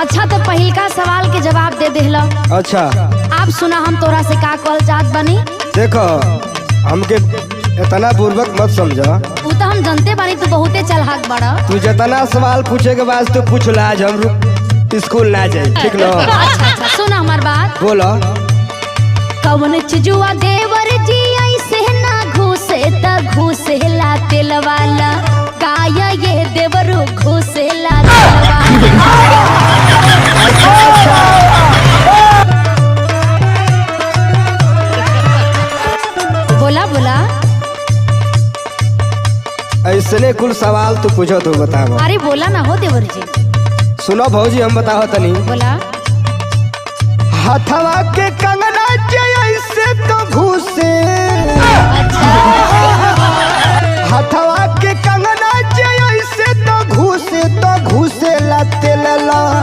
अच्छा तो पहिलका सवाल के जवाब दे देहला। अच्छा आप सुना हम तोरा से का कहल चाहत बनी। देखो हमके इतना पूर्वक मत समझा। वो तो हम जानते बानी तू बहुते चलहाक बड़ा। तू जितना सवाल पूछे के बाद तू पूछ ला, आज हम स्कूल ना जाए, ठीक ना? अच्छा सुना हमार बात। बोलो। कवन चीजुआ देवर जी ऐसे ना घुसे त घुसेला तेल वाला, काया ये देवरू घुसेला तेल वाला। बोला बोला। ऐसने कुल सवाल तू पूछो, तू बताओ। अरे बोला ना हो देवर जी। सुनो भौजी हम बताओ तनी। बोला। हथवा के कंगना ऐसे तो घुसे